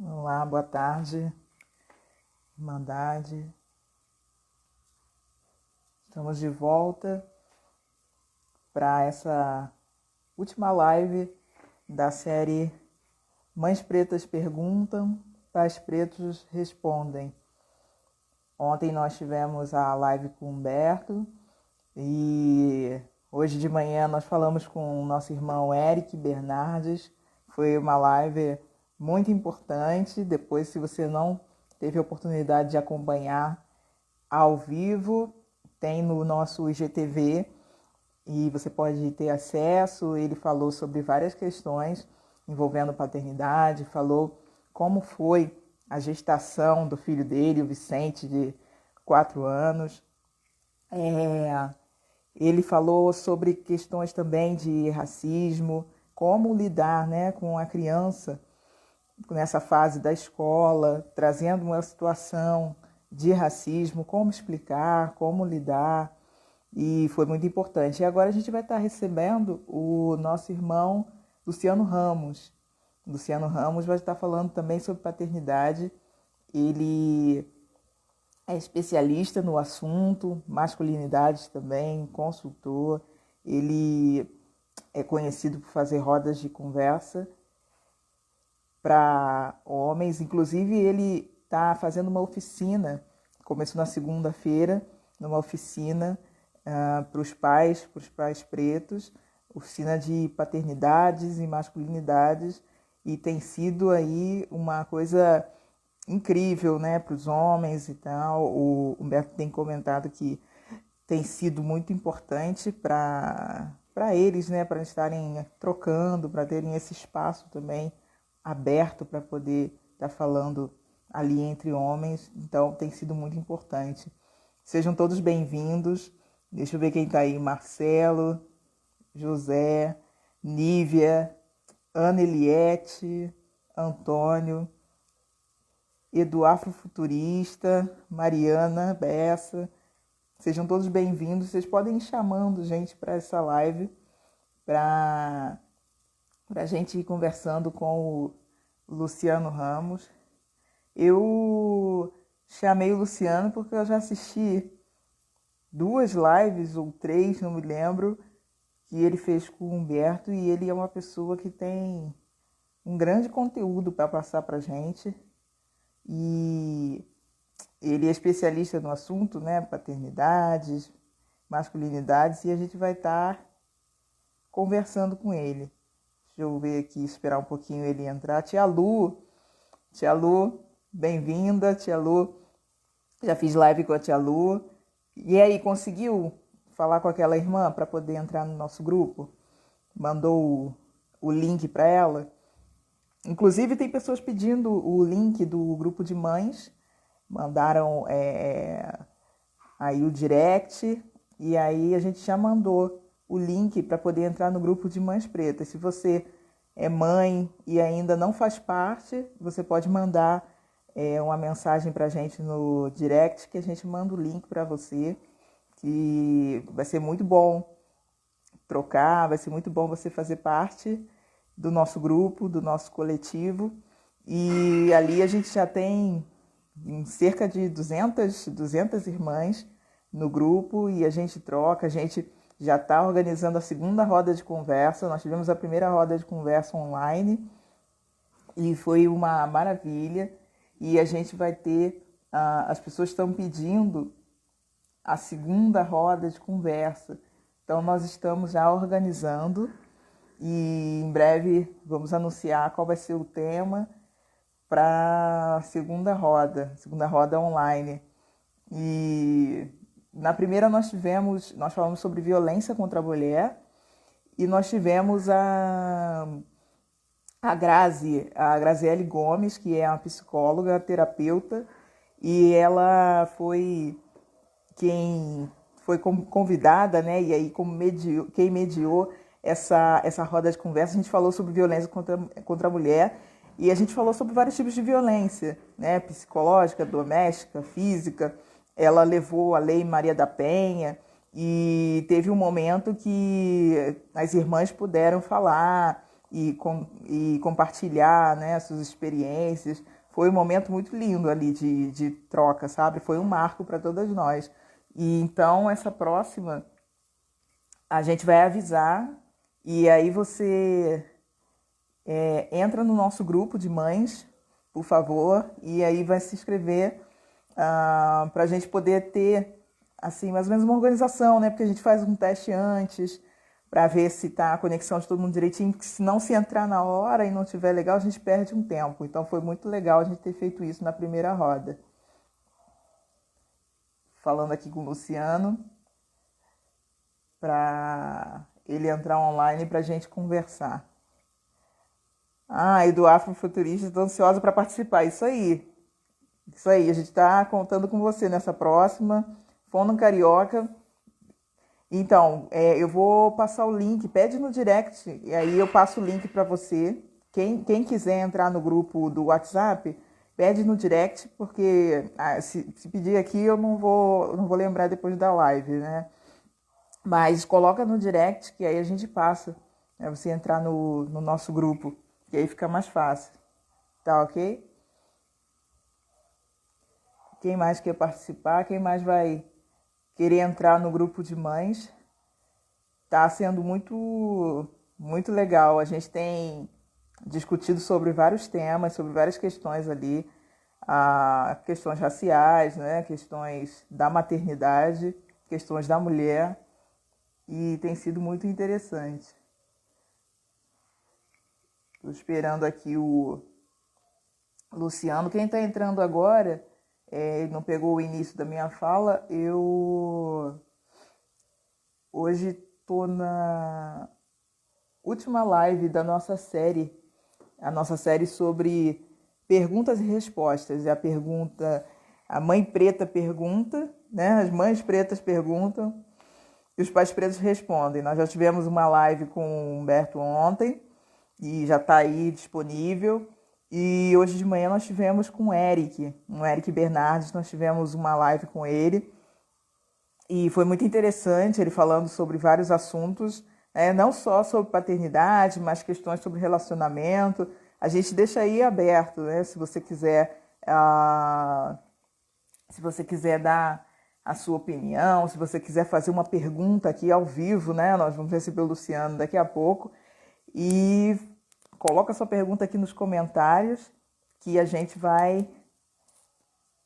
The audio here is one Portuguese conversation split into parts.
Olá, boa tarde, Irmandade. Estamos de volta para essa última live da série Mães Pretas Perguntam, Pais Pretos Respondem. Ontem nós tivemos a live com o Humberto e hoje de manhã nós falamos com o nosso irmão Eric Bernardes. Foi uma live muito importante. Depois, se você não teve a oportunidade de acompanhar ao vivo, tem no nosso IGTV e você pode ter acesso. Ele falou sobre várias questões envolvendo paternidade, falou como foi a gestação do filho dele, o Vicente, de 4 anos. Ele falou sobre questões também de racismo, como lidar, né, com a criança nessa fase da escola, trazendo uma situação de racismo, como explicar, como lidar, e foi muito importante. E agora a gente vai estar recebendo o nosso irmão Luciano Ramos. Luciano Ramos vai estar falando também sobre paternidade. Ele é especialista no assunto, masculinidade também, consultor. Ele é conhecido por fazer rodas de conversa para homens. Inclusive, ele está fazendo uma oficina, começou na segunda-feira, numa oficina para os pais pretos, oficina de paternidades e masculinidades, e tem sido aí uma coisa incrível, né, para os homens e tal. O Humberto tem comentado que tem sido muito importante para eles, né, para estarem trocando, para terem esse espaço também aberto para poder estar falando ali entre homens. Então tem sido muito importante. Sejam todos bem-vindos. Deixa eu ver quem está aí. Marcelo, José, Nívia, Ana Eliette, Antônio, Edu Afrofuturista, Mariana Bessa. Sejam todos bem-vindos. Vocês podem ir chamando gente para essa live, para a gente ir conversando com o Luciano Ramos. Eu chamei o Luciano porque eu já assisti 2 lives ou 3, não me lembro, que ele fez com o Humberto, e ele é uma pessoa que tem um grande conteúdo para passar para a gente. E ele é especialista no assunto, né? Paternidades, masculinidades, e a gente vai estar conversando com ele. Deixa eu ver aqui, esperar um pouquinho ele entrar. Tia Lu, bem-vinda, Tia Lu. Já fiz live com a Tia Lu. E aí, conseguiu falar com aquela irmã para poder entrar no nosso grupo? Mandou o link para ela? Inclusive, tem pessoas pedindo o link do grupo de mães. Mandaram aí o direct, e aí a gente já mandou o link para poder entrar no grupo de Mães Pretas. Se você é mãe e ainda não faz parte, você pode mandar uma mensagem para a gente no direct, que a gente manda o link para você, que vai ser muito bom trocar, vai ser muito bom você fazer parte do nosso grupo, do nosso coletivo. E ali a gente já tem cerca de 200 irmãs no grupo, e a gente troca, a gente já está organizando a segunda roda de conversa. Nós tivemos a primeira roda de conversa online e foi uma maravilha, e a gente vai ter, as pessoas estão pedindo a segunda roda de conversa, então nós estamos já organizando, e em breve vamos anunciar qual vai ser o tema para a segunda roda online. E na primeira nós falamos sobre violência contra a mulher, e nós tivemos a Graziele Gomes, que é uma psicóloga, terapeuta, e ela foi quem foi convidada, né? E aí quem mediou essa roda de conversa. A gente falou sobre violência contra a mulher, e a gente falou sobre vários tipos de violência, né? Psicológica, doméstica, física. Ela levou a Lei Maria da Penha, e teve um momento que as irmãs puderam falar e compartilhar, né, suas experiências. Foi um momento muito lindo ali de troca, sabe? Foi um marco para todas nós. E então, essa próxima, a gente vai avisar, e aí você entra no nosso grupo de mães, por favor, e aí vai se inscrever para a gente poder ter, assim, mais ou menos uma organização, né? Porque a gente faz um teste antes para ver se tá a conexão de todo mundo direitinho, porque se não se entrar na hora e não tiver legal, a gente perde um tempo. Então foi muito legal a gente ter feito isso na primeira roda. Falando aqui com o Luciano, para ele entrar online para a gente conversar. E do Afrofuturista, estou ansiosa para participar. Isso aí, a gente está contando com você nessa próxima. Fono Carioca. Então, eu vou passar o link, pede no direct, e aí eu passo o link para você. Quem quiser entrar no grupo do WhatsApp, pede no direct, porque se pedir aqui eu não vou lembrar depois da live, né? Mas coloca no direct, que aí a gente passa, né, você entrar no nosso grupo, que aí fica mais fácil. Tá ok? Quem mais quer participar? Quem mais vai querer entrar no grupo de mães? Tá sendo muito, muito legal. A gente tem discutido sobre vários temas, sobre várias questões ali, questões raciais, né? Questões da maternidade, questões da mulher, e tem sido muito interessante. Estou esperando aqui o Luciano. Quem está entrando agora, ele não pegou o início da minha fala, eu hoje estou na última live da nossa série, a nossa série sobre perguntas e respostas. A mãe preta pergunta, né? As mães pretas perguntam e os pais pretos respondem. Nós já tivemos uma live com o Humberto ontem e já está aí disponível. E hoje de manhã nós tivemos com o Eric Bernardes, nós tivemos uma live com ele. E foi muito interessante, ele falando sobre vários assuntos, não só sobre paternidade, mas questões sobre relacionamento. A gente deixa aí aberto, né? Se você quiser dar a sua opinião, se você quiser fazer uma pergunta aqui ao vivo, né? Nós vamos receber o Luciano daqui a pouco. E coloca sua pergunta aqui nos comentários, que a gente vai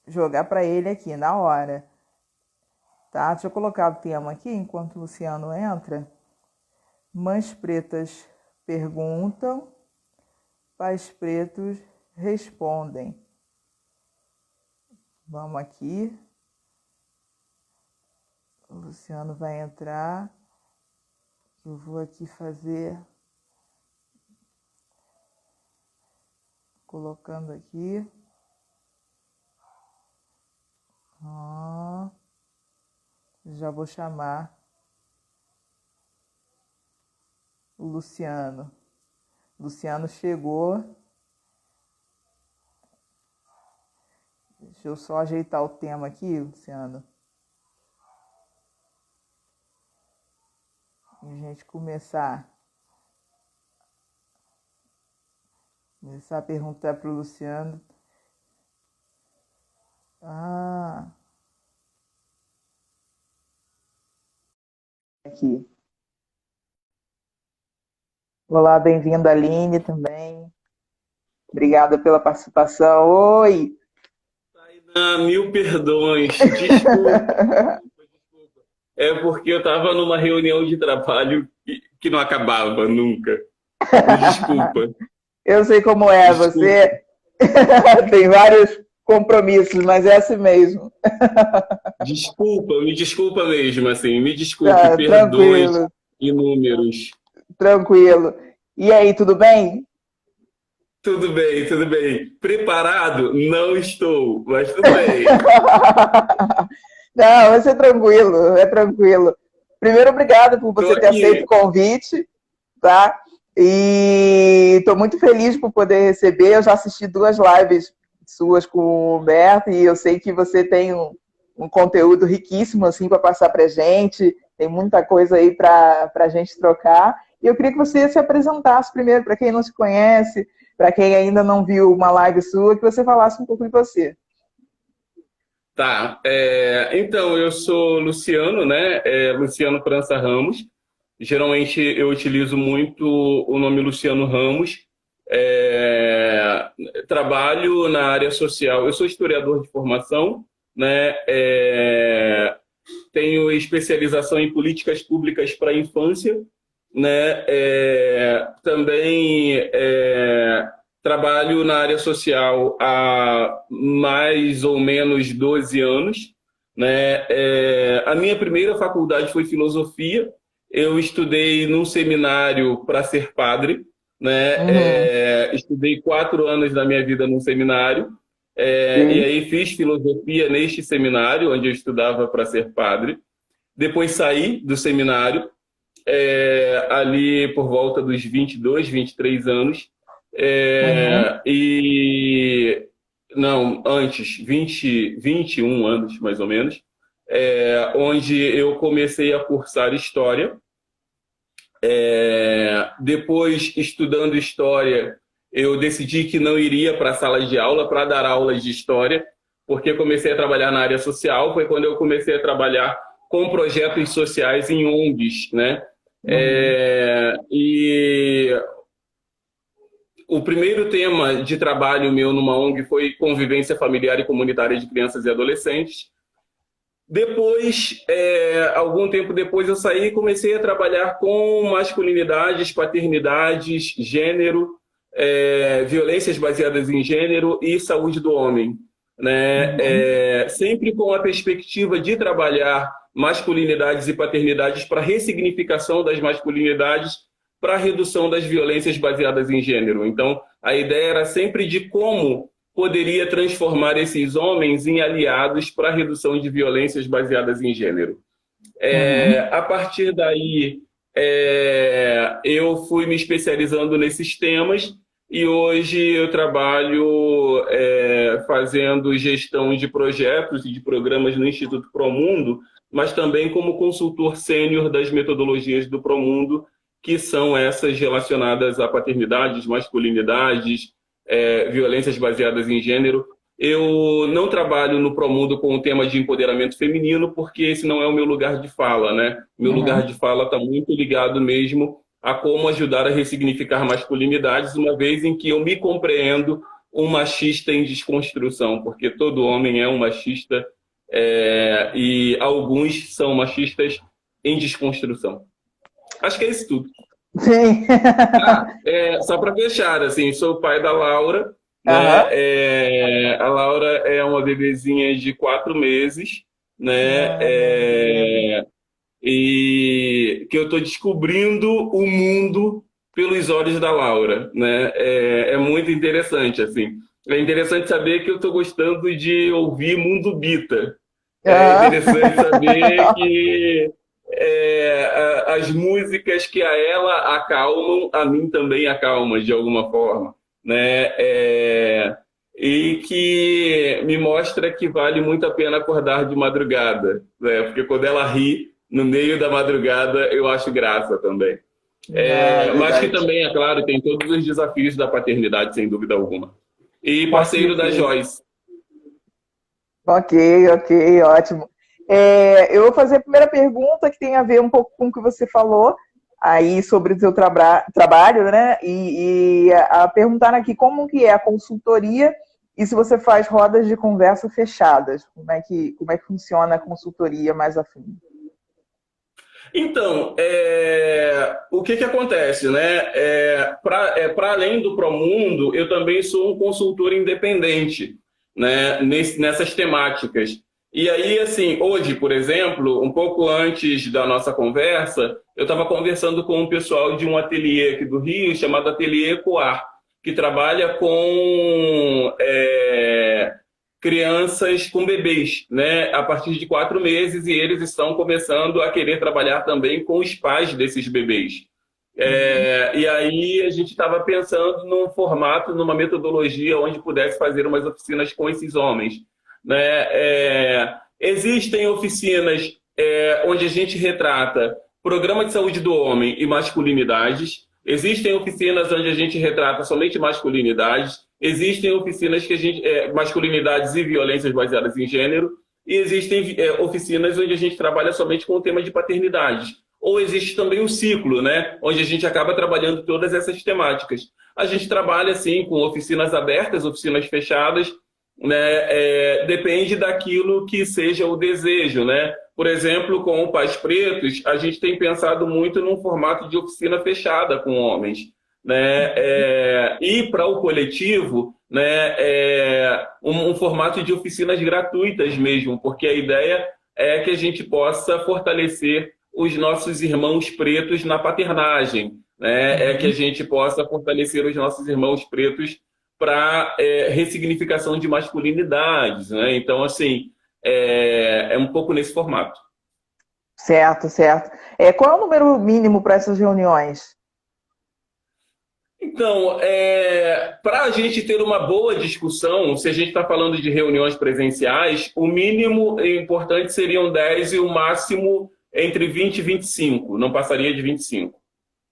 jogar para ele aqui na hora. Tá? Deixa eu colocar o tema aqui enquanto o Luciano entra. Mães pretas perguntam, pais pretos respondem. Vamos aqui. O Luciano vai entrar. Eu vou aqui fazer... Colocando aqui. Já vou chamar o Luciano. Luciano chegou. Deixa eu só ajeitar o tema aqui, Luciano. E a gente começar a perguntar para o Luciano. Aqui. Olá, bem-vinda, Aline, também. Obrigada pela participação. Oi! Mil perdões, desculpa. É porque eu estava numa reunião de trabalho que não acabava nunca. Desculpa. Eu sei como é, Desculpa. Você tem vários compromissos, mas é assim mesmo. Me desculpa mesmo, assim, me desculpe, perdões Tranquilo, inúmeros. tranquilo. E aí, tudo bem? Tudo bem, tudo bem. Preparado? Não estou, mas tudo bem. Não, vai ser tranquilo, é tranquilo. Primeiro, obrigado por você Tô ter aceito aqui. o convite, tá? E estou muito feliz por poder receber. Eu já assisti 2 lives suas com o Humberto e eu sei que você tem um conteúdo riquíssimo assim para passar para gente. Tem muita coisa aí para a gente trocar. E eu queria que você se apresentasse primeiro, para quem não se conhece, para quem ainda não viu uma live sua, que você falasse um pouco de você. Tá, então eu sou Luciano, né? Luciano França Ramos. Geralmente eu utilizo muito o nome Luciano Ramos. É, Trabalho na área social. Eu sou historiador de formação, né? Tenho especialização em políticas públicas para a infância, né? Também trabalho na área social há mais ou menos 12 anos, né? A minha primeira faculdade foi filosofia. Eu estudei num seminário para ser padre, né? Estudei 4 anos da minha vida num seminário, e aí fiz filosofia neste seminário, onde eu estudava para ser padre. Depois saí do seminário, ali por volta dos 22, 23 anos, e não, antes, 21 anos mais ou menos, onde eu comecei a cursar História. Depois, estudando História, eu decidi que não iria para a sala de aula para dar aulas de História, porque comecei a trabalhar na área social. Foi quando eu comecei a trabalhar com projetos sociais em ONGs, né? E o primeiro tema de trabalho meu numa ONG foi convivência familiar e comunitária de crianças e adolescentes. Depois, algum tempo depois, eu saí e comecei a trabalhar com masculinidades, paternidades, gênero, violências baseadas em gênero e saúde do homem, né? Sempre com a perspectiva de trabalhar masculinidades e paternidades para ressignificação das masculinidades, para a redução das violências baseadas em gênero. Então, a ideia era sempre de como poderia transformar esses homens em aliados para a redução de violências baseadas em gênero. A partir daí, eu fui me especializando nesses temas e hoje eu trabalho fazendo gestão de projetos e de programas no Instituto Promundo, mas também como consultor sênior das metodologias do Promundo, que são essas relacionadas a paternidades, masculinidades, violências baseadas em gênero. Eu não trabalho no Promundo com o tema de empoderamento feminino, porque esse não é o meu lugar de fala, né? Meu lugar de fala está muito ligado mesmo a como ajudar a ressignificar masculinidades, uma vez em que eu me compreendo um machista em desconstrução, porque todo homem é um machista, e alguns são machistas em desconstrução. Acho que é isso tudo. Sim. Só para fechar, assim, sou o pai da Laura, né? A Laura é uma bebezinha de 4 meses, né? E que eu estou descobrindo o mundo pelos olhos da Laura, né? É muito interessante, assim. É interessante saber que eu estou gostando de ouvir Mundo Bita. É interessante saber que as músicas que a ela acalmam, a mim também acalmam de alguma forma, né? E que me mostra que vale muito a pena acordar de madrugada, né? Porque quando ela ri no meio da madrugada, eu acho graça também. Mas que também, é claro, tem todos os desafios da paternidade, sem dúvida alguma. E parceiro da Joyce. Ok, ótimo. Eu vou fazer a primeira pergunta, que tem a ver um pouco com o que você falou aí sobre o seu trabalho, né? E a perguntar aqui como que é a consultoria e se você faz rodas de conversa fechadas. Como é que funciona a consultoria mais a fundo? Então, o que acontece, né? Para além do Promundo, eu também sou um consultor independente, né? Nessas temáticas. E aí, assim, hoje, por exemplo, um pouco antes da nossa conversa, eu estava conversando com um pessoal de um ateliê aqui do Rio, chamado Ateliê Ecoar, que trabalha com crianças com bebês, né, a partir de 4 meses, e eles estão começando a querer trabalhar também com os pais desses bebês. E aí a gente estava pensando num formato, numa metodologia onde pudesse fazer umas oficinas com esses homens, né? Existem oficinas onde a gente retrata Programa de Saúde do Homem e Masculinidades. Existem oficinas onde a gente retrata somente masculinidades. Existem oficinas que a gente... masculinidades e violências baseadas em gênero. E existem oficinas onde a gente trabalha somente com o tema de paternidade. Ou existe também o ciclo, né? Onde a gente acaba trabalhando todas essas temáticas. A gente trabalha, assim, com oficinas abertas, oficinas fechadas, né? Depende daquilo que seja o desejo, né? Por exemplo, com o Pais Pretos, a gente tem pensado muito num formato de oficina fechada com homens, né? E para o coletivo, né? Um formato de oficinas gratuitas mesmo, porque a ideia é que a gente possa fortalecer os nossos irmãos pretos na paternagem, né? É que a gente possa fortalecer os nossos irmãos pretos para ressignificação de masculinidades, né? Então, assim, é um pouco nesse formato. Certo, certo. Qual é o número mínimo para essas reuniões? Então, para a gente ter uma boa discussão, se a gente está falando de reuniões presenciais, o mínimo importante seriam 10 e o máximo entre 20 e 25, não passaria de 25.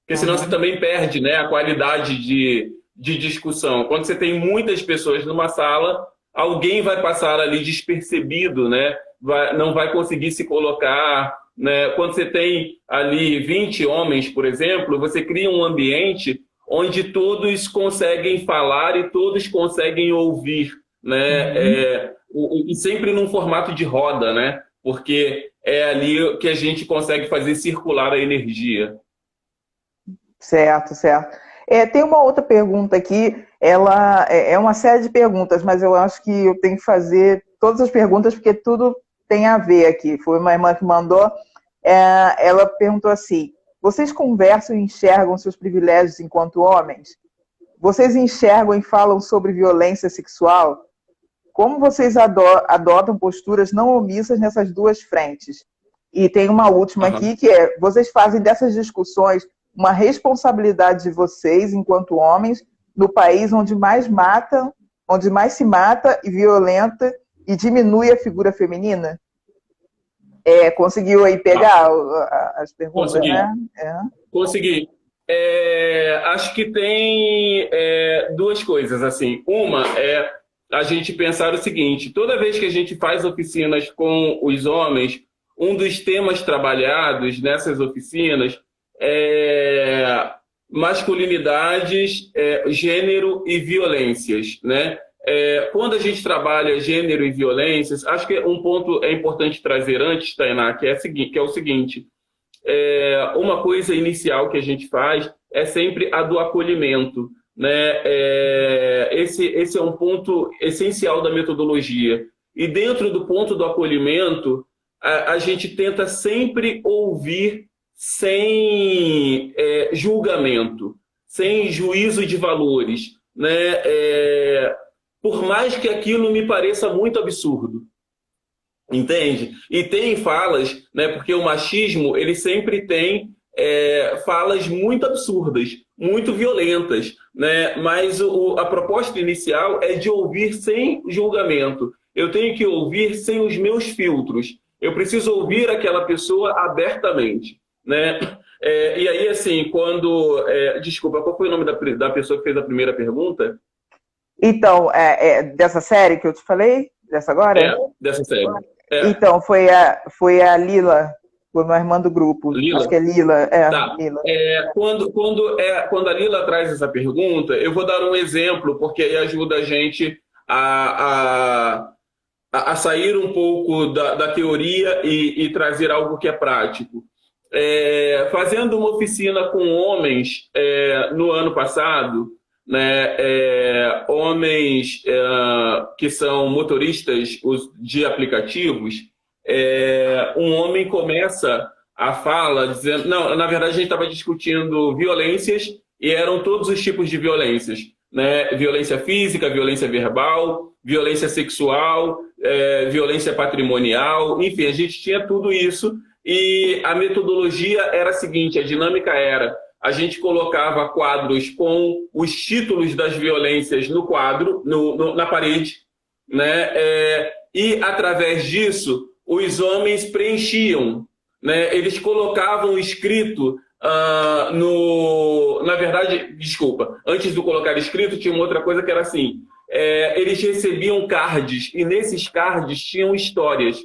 Porque senão você também perde, né, a qualidade de discussão. Quando você tem muitas pessoas numa sala, alguém vai passar ali despercebido, né? Não vai conseguir se colocar, né? Quando você tem ali 20 homens, por exemplo, você cria um ambiente onde todos conseguem falar e todos conseguem ouvir, né? E sempre num formato de roda, né? Porque é ali que a gente consegue fazer circular a energia. Certo, certo. Tem uma outra pergunta aqui, ela é uma série de perguntas, mas eu acho que eu tenho que fazer todas as perguntas porque tudo tem a ver aqui. Foi uma irmã que mandou, ela perguntou assim: vocês conversam e enxergam seus privilégios enquanto homens? Vocês enxergam e falam sobre violência sexual? Como vocês adotam posturas não omissas nessas duas frentes? E tem uma última aqui, que vocês fazem dessas discussões uma responsabilidade de vocês, enquanto homens, no país onde mais se mata e violenta e diminui a figura feminina? Conseguiu aí pegar as perguntas, consegui, né? Consegui. Acho que tem duas coisas, assim. Uma é a gente pensar o seguinte: toda vez que a gente faz oficinas com os homens, um dos temas trabalhados nessas oficinas masculinidades, gênero e violências, né? Quando a gente trabalha gênero e violências, acho que um ponto é importante trazer antes, Tainá, que é o seguinte: uma coisa inicial que a gente faz é sempre a do acolhimento, né? Esse é um ponto essencial da metodologia. E dentro do ponto do acolhimento, a gente tenta sempre ouvir sem julgamento, sem juízo de valores, né? Por mais que aquilo me pareça muito absurdo, entende? E tem falas, né? Porque o machismo, ele sempre tem falas muito absurdas, muito violentas, né? Mas a proposta inicial é de ouvir sem julgamento. Eu tenho que ouvir sem os meus filtros. Eu preciso ouvir aquela pessoa abertamente, né? E aí, assim, quando... desculpa, qual foi o nome da pessoa que fez a primeira pergunta? Então, dessa série que eu te falei? Dessa agora? Dessa série. Então, foi a Lila, foi uma irmã do grupo. Lila? Acho que é Lila. Tá. Lila. Quando a Lila traz essa pergunta, eu vou dar um exemplo, porque aí ajuda a gente a sair um pouco da teoria e trazer algo que é prático. Fazendo uma oficina com homens no ano passado, né, homens que são motoristas de aplicativos, um homem começa a fala dizendo... Não, na verdade, a gente estava discutindo violências e eram todos os tipos de violências, né? Violência física, violência verbal, violência sexual, violência patrimonial, enfim, a gente tinha tudo isso. E a metodologia era a seguinte: a dinâmica era: a gente colocava quadros com os títulos das violências no quadro, na parede, né? E através disso, os homens preenchiam, né, eles colocavam escrito na verdade, desculpa, antes do colocar escrito tinha uma outra coisa que era assim, eles recebiam cards e nesses cards tinham histórias.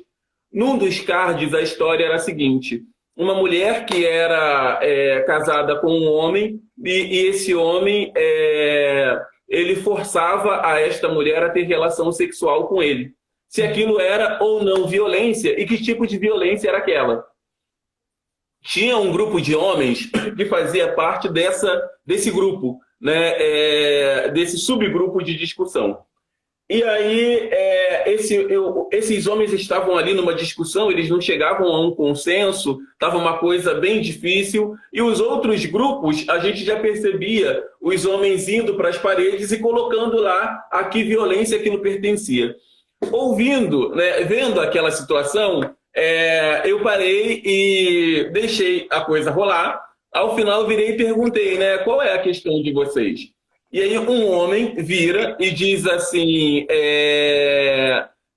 Num dos cards a história era a seguinte: uma mulher que era casada com um homem e esse homem ele forçava a esta mulher a ter relação sexual com ele. Se aquilo era ou não violência e que tipo de violência era aquela. Tinha um grupo de homens que fazia parte desse grupo, né, desse subgrupo de discussão. E aí, esses homens estavam ali numa discussão, eles não chegavam a um consenso, estava uma coisa bem difícil, e os outros grupos, a gente já percebia os homens indo para as paredes e colocando lá a que violência aquilo pertencia. Ouvindo, né, vendo aquela situação, eu parei e deixei a coisa rolar. Ao final, virei e perguntei, né, qual é a questão de vocês? E aí um homem vira e diz assim,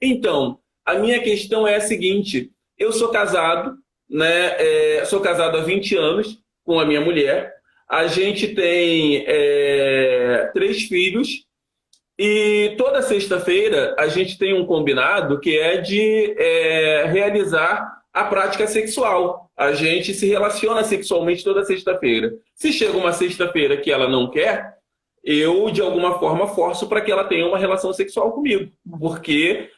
então, a minha questão é a seguinte, eu sou casado, né, sou casado há 20 anos com a minha mulher, a gente tem 3 filhos, e toda sexta-feira a gente tem um combinado que é de realizar a prática sexual. A gente se relaciona sexualmente toda sexta-feira. Se chega uma sexta-feira que ela não quer, eu, de alguma forma, forço para que ela tenha uma relação sexual comigo, porque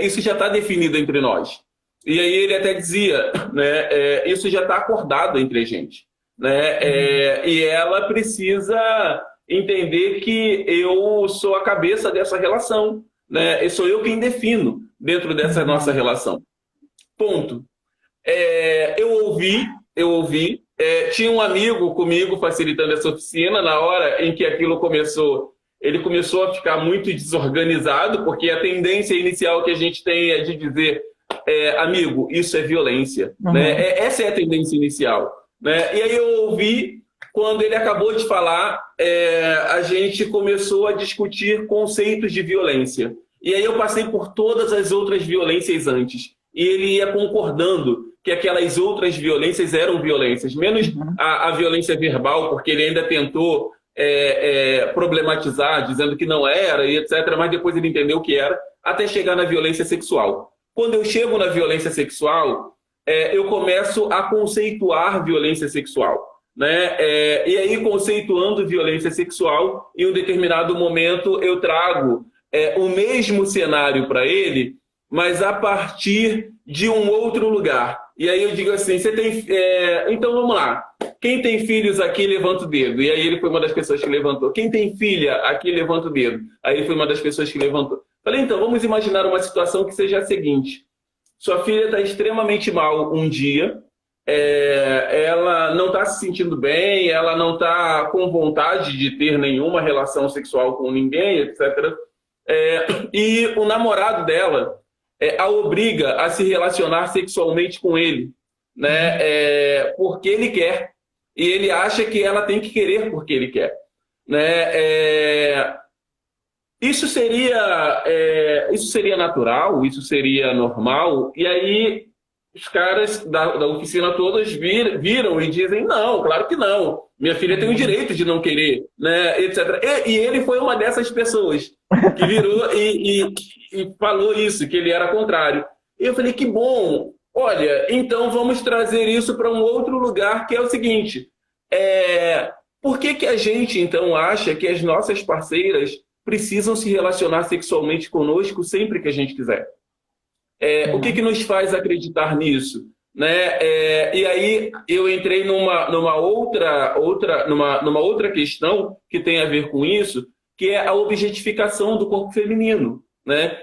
isso já está definido entre nós. E aí ele até dizia, né, isso já está acordado entre a gente. Né, e ela precisa entender que eu sou a cabeça dessa relação, né, sou eu quem defino dentro dessa nossa relação. Ponto. Eu ouvi, tinha um amigo comigo facilitando essa oficina. Na hora em que aquilo começou, ele começou a ficar muito desorganizado, porque a tendência inicial que a gente tem é de dizer, amigo, isso é violência. Né? Essa é a tendência inicial. Né? E aí eu ouvi, quando ele acabou de falar, a gente começou a discutir conceitos de violência. E aí eu passei por todas as outras violências antes. E ele ia concordando que aquelas outras violências eram violências, menos a violência verbal, porque ele ainda tentou problematizar, dizendo que não era, e etc., mas depois ele entendeu o que era, até chegar na violência sexual. Quando eu chego na violência sexual, eu começo a conceituar violência sexual. Né? E aí, conceituando violência sexual, em um determinado momento eu trago o mesmo cenário para ele, mas a partir de um outro lugar. E aí eu digo assim, você tem... então vamos lá, quem tem filhos aqui, levanta o dedo. E aí ele foi uma das pessoas que levantou. Quem tem filha aqui, levanta o dedo. Aí ele foi uma das pessoas que levantou. Falei, então, vamos imaginar uma situação que seja a seguinte. Sua filha está extremamente mal um dia, ela não está se sentindo bem, ela não está com vontade de ter nenhuma relação sexual com ninguém, etc. E o namorado dela a obriga a se relacionar sexualmente com ele, né? Porque ele quer. E ele acha que ela tem que querer porque ele quer. Né? Isso seria natural, isso seria normal. E aí os caras da oficina todas viram e dizem, não, claro que não. Minha filha tem o direito de não querer, né, etc. E ele foi uma dessas pessoas que virou e falou isso, que ele era contrário. E eu falei, que bom, olha, então vamos trazer isso para um outro lugar, que é o seguinte, por que a gente, então, acha que as nossas parceiras precisam se relacionar sexualmente conosco sempre que a gente quiser? O que nos faz acreditar nisso? Né? E aí eu entrei numa outra questão que tem a ver com isso, que é a objetificação do corpo feminino. Né?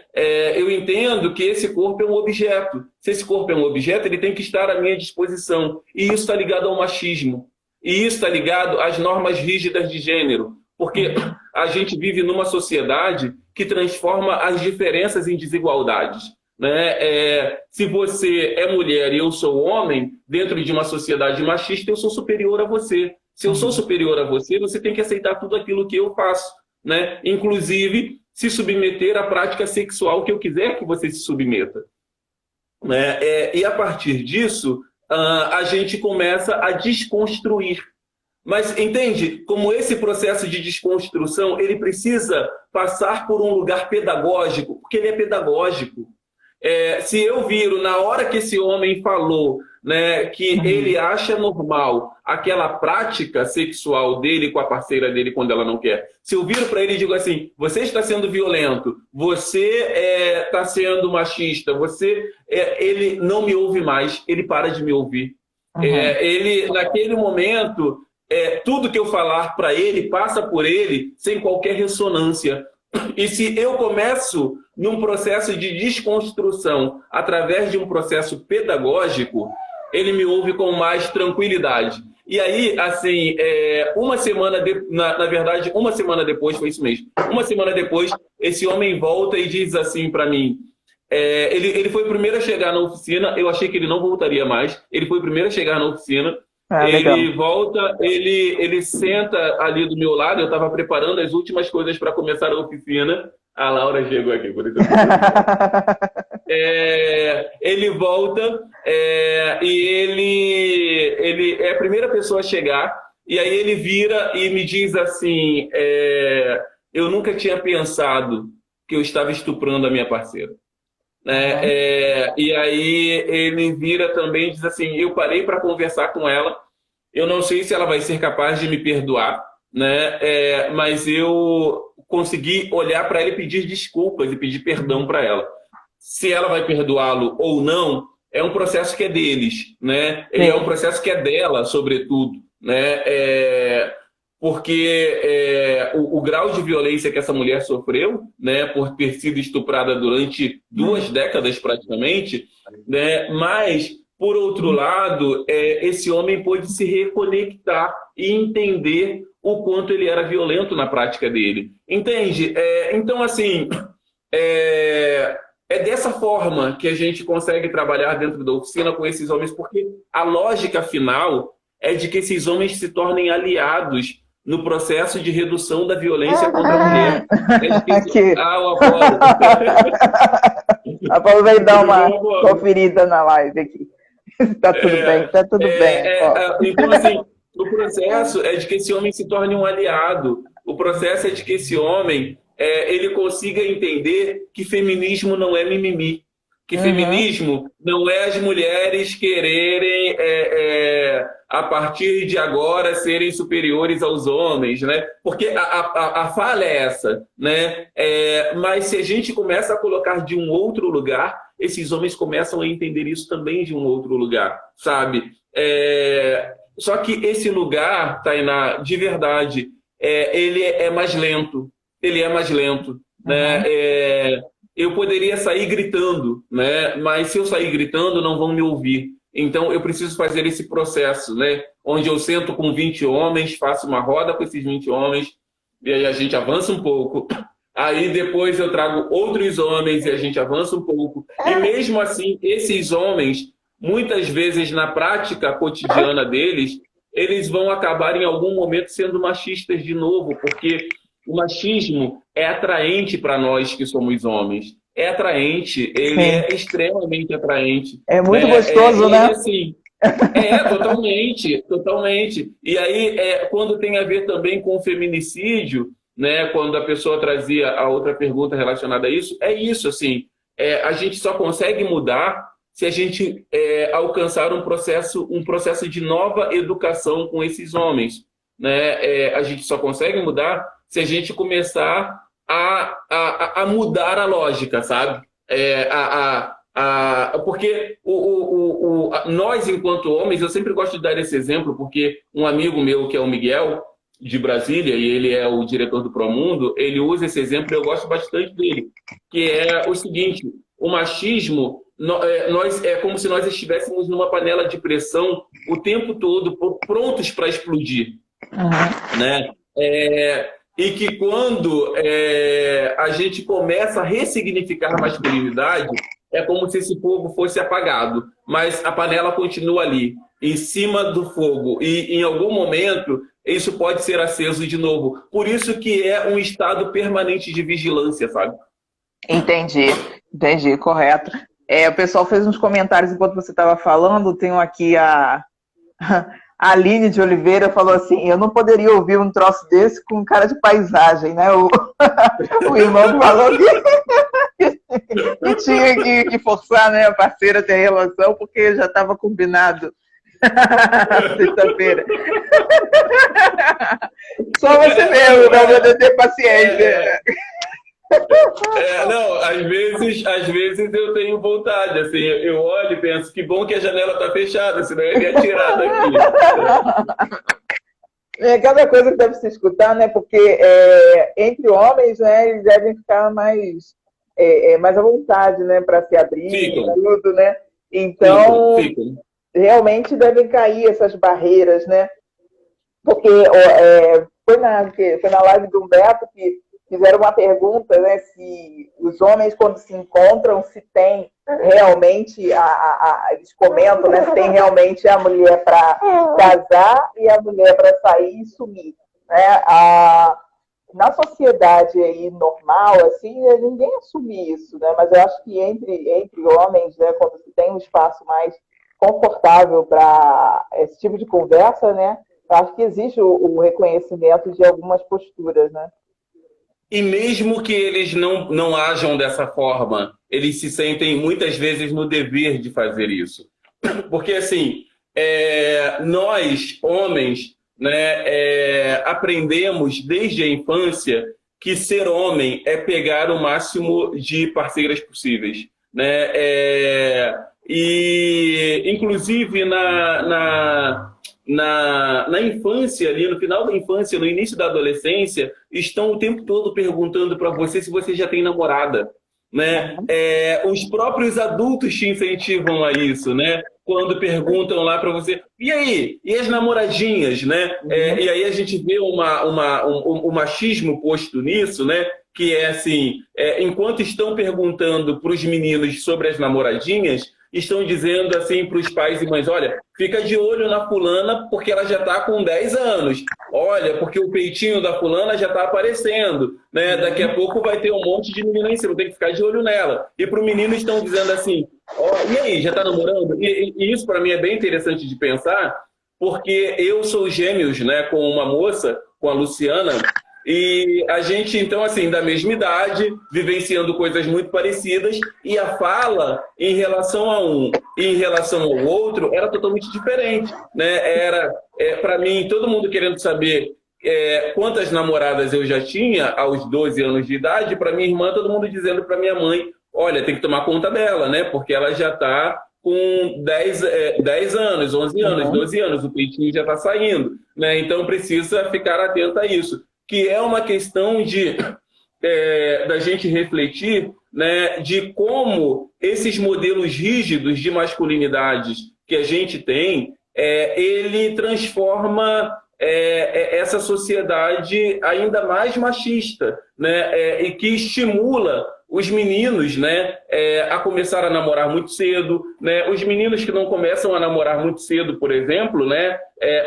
Eu entendo que esse corpo é um objeto. Se esse corpo é um objeto, ele tem que estar à minha disposição. E isso está ligado ao machismo. E isso está ligado às normas rígidas de gênero. Porque a gente vive numa sociedade que transforma as diferenças em desigualdades. Né? Se você é mulher e eu sou homem, dentro de uma sociedade machista, eu sou superior a você. Se eu sou superior a você, você tem que aceitar tudo aquilo que eu faço. Né? Inclusive, se submeter à prática sexual que eu quiser que você se submeta. Né? E a partir disso, a gente começa a desconstruir. Mas entende como esse processo de desconstrução ele precisa passar por um lugar pedagógico, porque ele é pedagógico. Se eu viro na hora que esse homem falou, né, que ele acha normal aquela prática sexual dele com a parceira dele quando ela não quer, se eu viro para ele e digo assim, você está sendo violento, você está sendo machista, ele não me ouve mais, ele para de me ouvir. Ele, naquele momento, tudo que eu falar para ele passa por ele sem qualquer ressonância. E se eu começo num processo de desconstrução através de um processo pedagógico, ele me ouve com mais tranquilidade. E aí, assim, uma semana depois, foi isso mesmo. Uma semana depois, esse homem volta e diz assim para mim, ele foi o primeiro a chegar na oficina, eu achei que ele não voltaria mais, ele foi o primeiro a chegar na oficina, ele volta, ele senta ali do meu lado, eu estava preparando as últimas coisas para começar a oficina. A Laura chegou aqui, por exemplo. Ele volta e ele é a primeira pessoa a chegar, e aí ele vira e me diz assim, eu nunca tinha pensado que eu estava estuprando a minha parceira. E aí ele vira também e diz assim, eu parei para conversar com ela, eu não sei se ela vai ser capaz de me perdoar, né? Mas eu consegui olhar para ela e pedir desculpas e pedir perdão para ela. Se ela vai perdoá-lo ou não, é um processo que é deles, né? É um processo que é dela, sobretudo, né? Porque o grau de violência que essa mulher sofreu, né, por ter sido estuprada durante 2 décadas praticamente, né, mas, por outro lado, esse homem pôde se reconectar e entender o quanto ele era violento na prática dele. Entende? Então, assim, é dessa forma que a gente consegue trabalhar dentro da oficina com esses homens, porque a lógica final é de que esses homens se tornem aliados no processo de redução da violência contra a mulher. O Apolo. Apolo veio dar uma conferida na live aqui. Tá tudo bem, tá tudo bem. Então, assim, o processo é de que esse homem se torne um aliado. O processo é de que esse homem ele consiga entender que feminismo não é mimimi. Que feminismo não é as mulheres quererem, a partir de agora, serem superiores aos homens, né? Porque a fala é essa, né? Mas se a gente começa a colocar de um outro lugar, esses homens começam a entender isso também de um outro lugar, sabe? Só que esse lugar, Tainá, de verdade, ele é mais lento. Ele é mais lento, né? Eu poderia sair gritando, né? Mas se eu sair gritando, não vão me ouvir. Então, eu preciso fazer esse processo, né? Onde eu sento com 20 homens, faço uma roda com esses 20 homens, e aí a gente avança um pouco. Aí depois eu trago outros homens e a gente avança um pouco. E mesmo assim, esses homens, muitas vezes na prática cotidiana deles, eles vão acabar em algum momento sendo machistas de novo, porque o machismo é atraente para nós que somos homens. É atraente, ele é extremamente atraente. É muito gostoso, né? Assim, totalmente, totalmente. E aí, quando tem a ver também com o feminicídio, né, quando a pessoa trazia a outra pergunta relacionada a isso, é isso, assim, a gente só consegue mudar se a gente alcançar um processo de nova educação com esses homens, né? A gente só consegue mudar se a gente começar a mudar a lógica, sabe? Porque nós, enquanto homens, eu sempre gosto de dar esse exemplo, porque um amigo meu, que é o Miguel, de Brasília, e ele é o diretor do Promundo, ele usa esse exemplo e eu gosto bastante dele, que é o seguinte: o machismo, é como se nós estivéssemos numa panela de pressão o tempo todo, prontos para explodir. Né? E que quando a gente começa a ressignificar a masculinidade, é como se esse fogo fosse apagado, mas a panela continua ali, em cima do fogo, e em algum momento isso pode ser aceso de novo. Por isso que é um estado permanente de vigilância, sabe? Entendi, correto. O pessoal fez uns comentários enquanto você estava falando. Tenho aqui a Aline de Oliveira falou assim: eu não poderia ouvir um troço desse com cara de paisagem, né? O irmão falou que tinha que forçar, né, a parceira a ter relação, porque já estava combinado sexta-feira. Só você mesmo, não vai ter paciência. Não, às vezes eu tenho vontade, assim, eu olho e penso, que bom que a janela está fechada, senão eu ia tirar daqui. Cada coisa que deve se escutar, né? Porque entre homens, né, eles devem ficar mais à vontade, né, para se abrir e tudo, né? Então, realmente devem cair essas barreiras, né? Porque foi na live do Humberto que fizeram uma pergunta, né, se os homens, quando se encontram, se tem realmente, eles comentam, né, se tem realmente a mulher para casar e a mulher para sair e sumir. Né? Na sociedade aí normal, assim, ninguém assume isso, né? Mas eu acho que entre homens, né, quando se tem um espaço mais confortável para esse tipo de conversa, né, eu acho que existe o reconhecimento de algumas posturas, né? E mesmo que eles não ajam dessa forma, eles se sentem muitas vezes no dever de fazer isso. Porque, assim, nós, homens, né, aprendemos desde a infância que ser homem é pegar o máximo de parceiras possíveis. Né? E, inclusive, na infância, ali no final da infância, no início da adolescência, estão o tempo todo perguntando para você se você já tem namorada. Né? Os próprios adultos te incentivam a isso, né? Quando perguntam lá para você, e aí? E as namoradinhas? Né? E aí a gente vê um machismo posto nisso, né? Que é assim, enquanto estão perguntando para os meninos sobre as namoradinhas, estão dizendo assim para os pais e mães, olha, fica de olho na fulana porque ela já está com 10 anos. Olha, porque o peitinho da fulana já está aparecendo. Né? Daqui a pouco vai ter um monte de menina em cima, tem que ficar de olho nela. E para o menino estão dizendo assim, e aí, já está namorando? E isso para mim é bem interessante de pensar, porque eu sou gêmeos, né, com uma moça, com a Luciana, e a gente, então, assim, da mesma idade, vivenciando coisas muito parecidas, e a fala em relação a um e em relação ao outro era totalmente diferente. Né? Era, para mim, todo mundo querendo saber quantas namoradas eu já tinha aos 12 anos de idade, para minha irmã, todo mundo dizendo para minha mãe, olha, tem que tomar conta dela, né? Porque ela já está com 10 anos, 11 anos, 12 anos, o peitinho já está saindo. Né? Então, precisa ficar atenta a isso. Que é uma questão da gente refletir, né, de como esses modelos rígidos de masculinidades que a gente tem, ele transforma essa sociedade ainda mais machista, né, e que estimula os meninos, né, a começar a namorar muito cedo, né, os meninos que não começam a namorar muito cedo, por exemplo, né,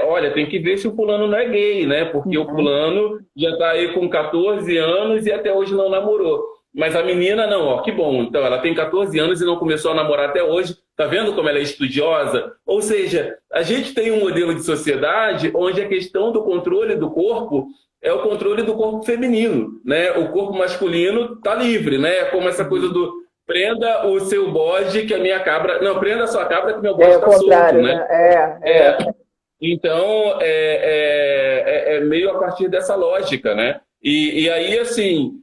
olha, tem que ver se o fulano não é gay, né, porque o fulano já está aí com 14 anos e até hoje não namorou. Mas a menina não, ó, que bom, então ela tem 14 anos e não começou a namorar até hoje, tá vendo como ela é estudiosa? Ou seja, a gente tem um modelo de sociedade onde a questão do controle do corpo é o controle do corpo feminino, né? O corpo masculino tá livre, né? Como essa coisa do prenda o seu bode que a minha cabra... Não, prenda a sua cabra que meu bode tá solto, né? Então, é meio a partir dessa lógica, né? E aí, assim,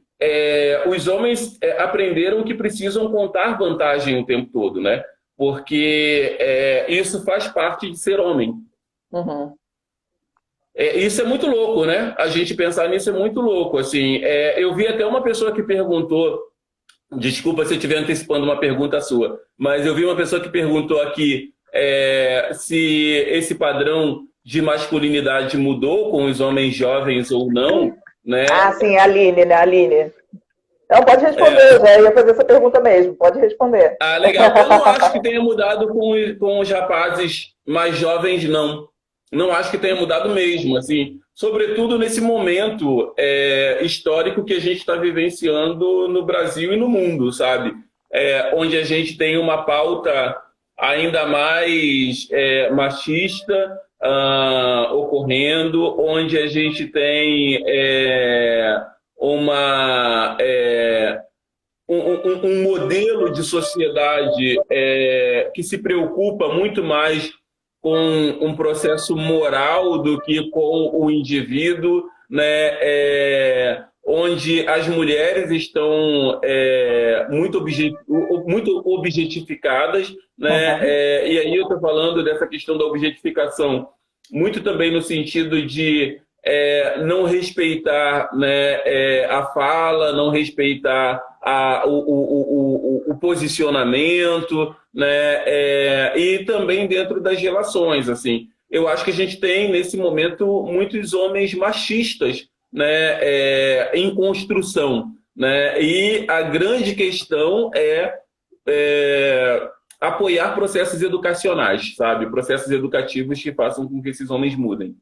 os homens aprenderam que precisam contar vantagem o tempo todo, né? Porque isso faz parte de ser homem. Uhum. Isso é muito louco, né? A gente pensar nisso é muito louco. Assim, eu vi até uma pessoa que perguntou, desculpa se eu estiver antecipando uma pergunta sua, mas eu vi uma pessoa que perguntou aqui se esse padrão de masculinidade mudou com os homens jovens ou não, né? Ah, sim, a Aline, né? Aline. Não, pode responder, já ia fazer essa pergunta mesmo, pode responder. Ah, legal. Eu não acho que tenha mudado com os rapazes mais jovens, não. Não acho que tenha mudado mesmo, assim, sobretudo nesse momento histórico que a gente está vivenciando no Brasil e no mundo, sabe? onde a gente tem uma pauta ainda mais machista ocorrendo, onde a gente tem um modelo de sociedade que se preocupa muito mais com um processo moral do que com o indivíduo, né? Onde as mulheres estão muito objetificadas, né? E aí eu estou falando dessa questão da objetificação, muito também no sentido de não respeitar, né, a fala, não respeitar o posicionamento, né, e também dentro das relações. Assim, eu acho que a gente tem, nesse momento, muitos homens machistas, né, em construção, né, e a grande questão é apoiar processos educacionais, sabe? Processos educativos que façam com que esses homens mudem.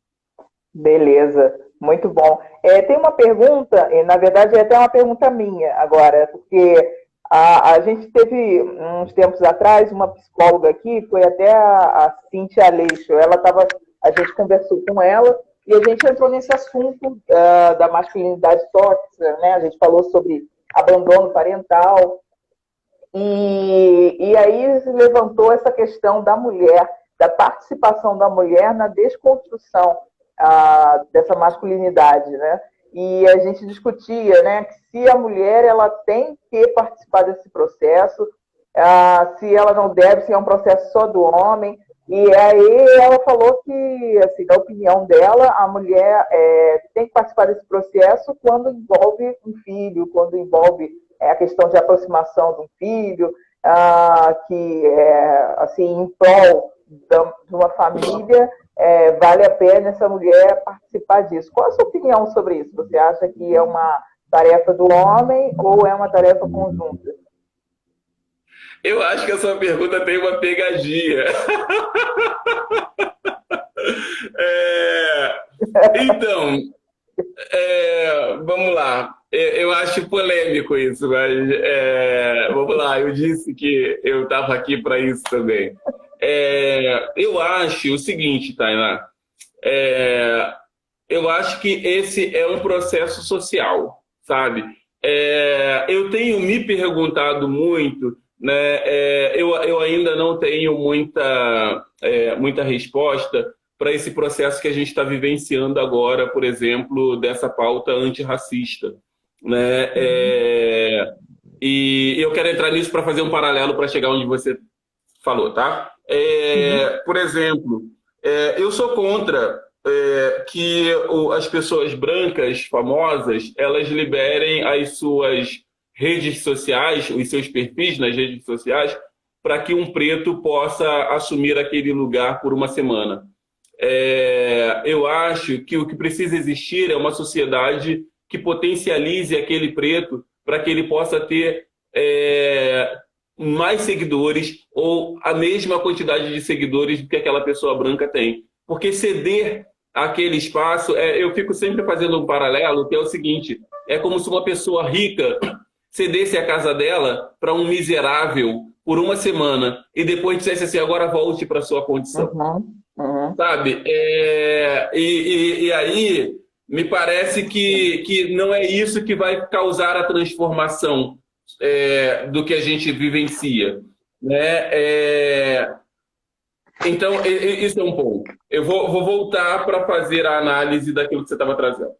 Beleza, muito bom. Tem uma pergunta, e na verdade é até uma pergunta minha agora, porque a gente teve, uns tempos atrás, uma psicóloga aqui, foi até a Cíntia Aleixo, a gente conversou com ela e a gente entrou nesse assunto da masculinidade tóxica, né? A gente falou sobre abandono parental, e aí se levantou essa questão da mulher, da participação da mulher na desconstrução dessa masculinidade, né? E a gente discutia, né, que se a mulher ela tem que participar desse processo, se ela não deve, se é um processo só do homem. E aí ela falou que, assim, na opinião dela, a mulher tem que participar desse processo quando envolve um filho, quando envolve a questão de aproximação de um filho, que assim, em prol de uma família, vale a pena essa mulher participar disso. Qual a sua opinião sobre isso? Você acha que é uma tarefa do homem ou é uma tarefa conjunta? Eu acho que a sua pergunta tem uma pegadinha. Então, vamos lá. Eu acho polêmico isso, mas vamos lá. Eu disse que eu estava aqui para isso também. Eu acho o seguinte, Tainá. Eu acho que esse é um processo social, sabe? Eu tenho me perguntado muito, né? Eu ainda não tenho muita resposta para esse processo que a gente está vivenciando agora, por exemplo, dessa pauta antirracista, né? E eu quero entrar nisso para fazer um paralelo para chegar onde você falou, tá? Por exemplo, eu sou contra que as pessoas brancas famosas elas liberem as suas redes sociais, os seus perfis nas redes sociais, para que um preto possa assumir aquele lugar por uma semana. Eu acho que o que precisa existir é uma sociedade que potencialize aquele preto para que ele possa ter mais seguidores ou a mesma quantidade de seguidores que aquela pessoa branca tem. Porque ceder aquele espaço, eu fico sempre fazendo um paralelo, que é o seguinte, é como se uma pessoa rica cedesse a casa dela para um miserável por uma semana e depois dissesse assim, agora volte para sua condição. Sabe? E aí me parece que não é isso que vai causar a transformação do que a gente vivencia, né? Então, isso é um ponto. Eu vou voltar para fazer a análise daquilo que você estava trazendo.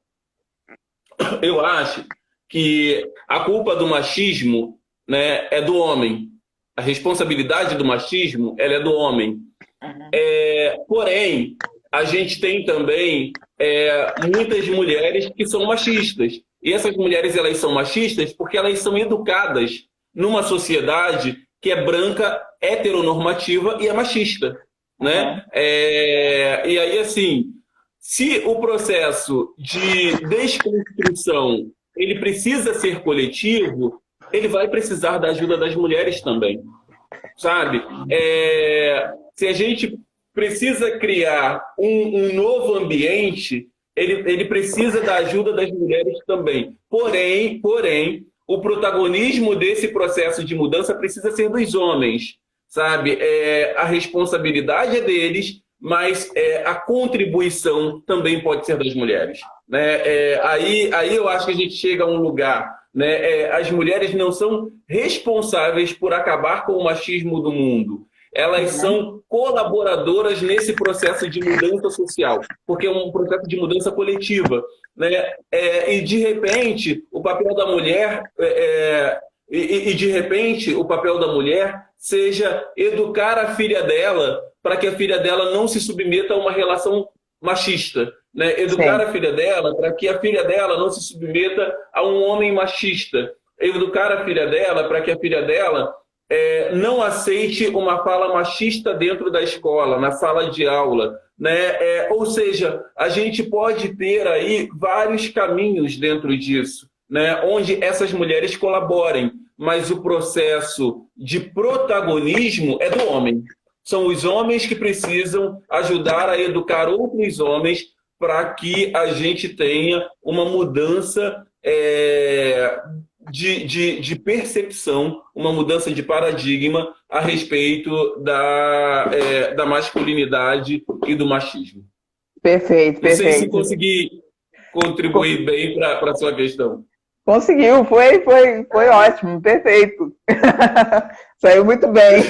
Eu acho que a culpa do machismo, né, é do homem. A responsabilidade do machismo ela é do homem. Porém, a gente tem também muitas mulheres que são machistas. E essas mulheres elas são machistas porque elas são educadas numa sociedade que é branca, heteronormativa e é machista, né? E aí, assim, se o processo de desconstrução ele precisa ser coletivo, ele vai precisar da ajuda das mulheres também, sabe? Se a gente precisa criar um novo ambiente, ele precisa da ajuda das mulheres também. Porém, o protagonismo desse processo de mudança precisa ser dos homens, sabe? A responsabilidade é deles, mas a contribuição também pode ser das mulheres, né? Aí eu acho que a gente chega a um lugar, né? As mulheres não são responsáveis por acabar com o machismo do mundo. Elas são colaboradoras nesse processo de mudança social, porque é um processo de mudança coletiva, né? E de repente o papel da mulher de repente o papel da mulher seja educar a filha dela para que a filha dela não se submeta a uma relação machista, né? Educar a filha dela para que a filha dela não se submeta a um homem machista, educar a filha dela para que a filha dela não aceite uma fala machista dentro da escola, na sala de aula, né? Ou seja, a gente pode ter aí vários caminhos dentro disso, né? Onde essas mulheres colaborem, mas o processo de protagonismo é do homem. São os homens que precisam ajudar a educar outros homens para que a gente tenha uma mudança de percepção, uma mudança de paradigma a respeito da masculinidade e do machismo. Perfeito, perfeito. Não sei se consegui contribuir bem para a sua questão. Conseguiu, foi ótimo, perfeito. Saiu muito bem.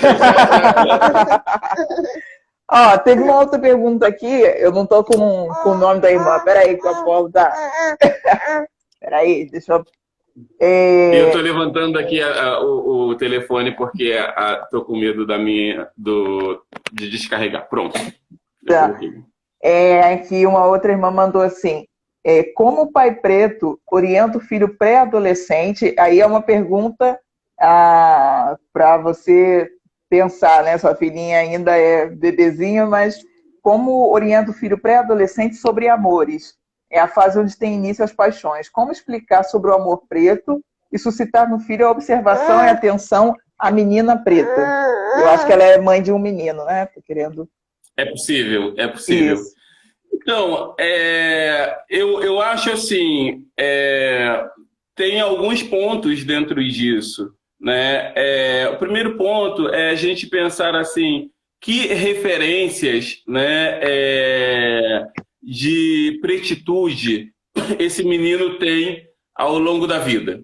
Ó, teve uma outra pergunta aqui, eu não tô com o nome da irmã. Peraí, que eu posso dar. Peraí, deixa eu... Eu estou levantando aqui o telefone porque estou com medo de descarregar. Pronto. Tá. Aqui uma outra irmã mandou assim: como o pai preto orienta o filho pré-adolescente? Aí é uma pergunta para você pensar, né? Sua filhinha ainda é bebezinha, mas como orienta o filho pré-adolescente sobre amores? É a fase onde tem início as paixões. Como explicar sobre o amor preto e suscitar no filho a observação e atenção à menina preta? Eu acho que ela é mãe de um menino, né? Tô querendo... É possível, é possível. Isso. Então, eu acho assim, tem alguns pontos dentro disso, né? O primeiro ponto é a gente pensar assim, que referências, né, de pretitude esse menino tem ao longo da vida,